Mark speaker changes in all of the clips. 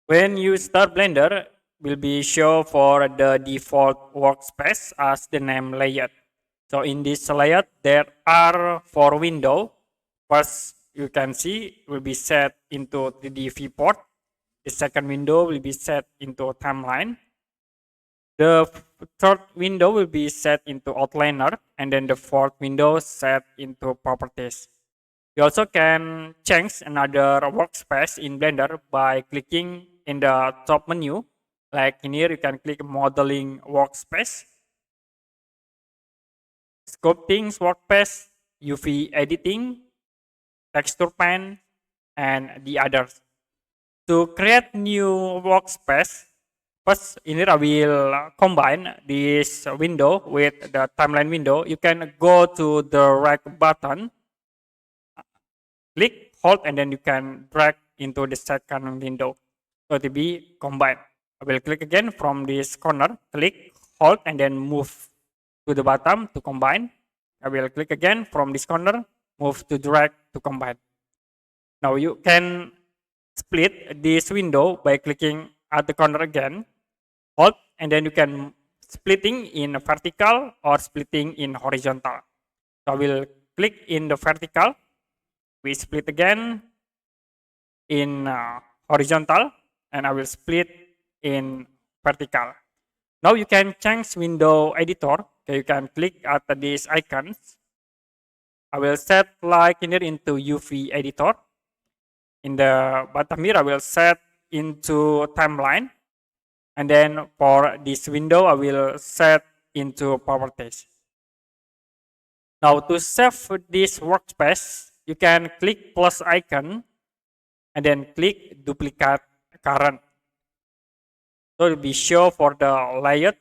Speaker 1: When you start Blender, will be show for the default workspace as the name layout. So in this layout, there are 4 windows. First, you can see will be set into 3D viewport. The second window will be set into timeline. The third window will be set into outliner, and then the fourth window set into properties. You also can change another workspace in Blender by clicking in the top menu. Like in here, you can click modeling workspace, sculpting workspace, UV editing, texture pen, and the others. To create new workspace, first in here I will combine this window with the timeline window. You can go to the right button, click, hold, and then you can drag into the second window. So to be combined. I will click again from this corner, click, hold, and then move to the bottom to combine. I will click again from this corner, move to drag to combine. Now you can split this window by clicking at the corner again, hold, and then you can splitting in vertical or splitting in horizontal. So I will click in the vertical, we split again in horizontal, and I will split in vertical. Now you can change window editor. Okay, you can click at these icons. I will set like in here into UV editor. In the bottom here, I will set into timeline. And then for this window, I will set into properties. Now to save this workspace, you can click plus icon and then click duplicate current. So it will be show for the layout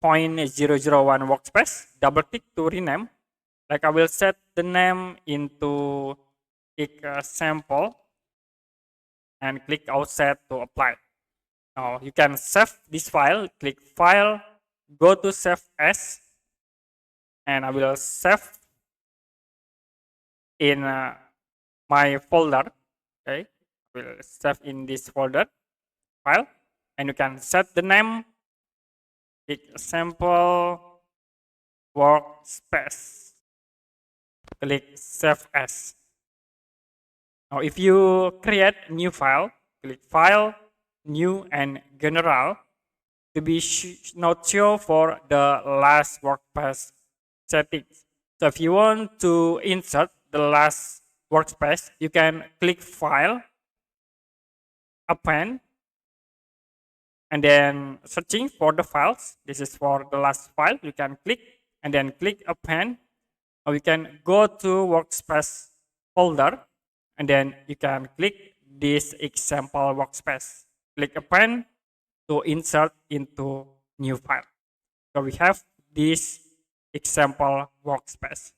Speaker 1: 0.001 workspace. Double click to rename. Like I will set the name into example and click offset to apply. Now you can save this file, click file, go to save as, and I will save in my folder. Okay, I will save in this folder file, and you can set the name example workspace. Click save as. Now if you create new file, click file, new, and general to be not show for the last workspace settings. So if you want to insert the last workspace, you can click file, append, and then searching for the files. This is for the last file. You can click and then click append, or you can go to workspace folder and then you can click this example workspace. Click append to insert into new file. So we have this example workspace.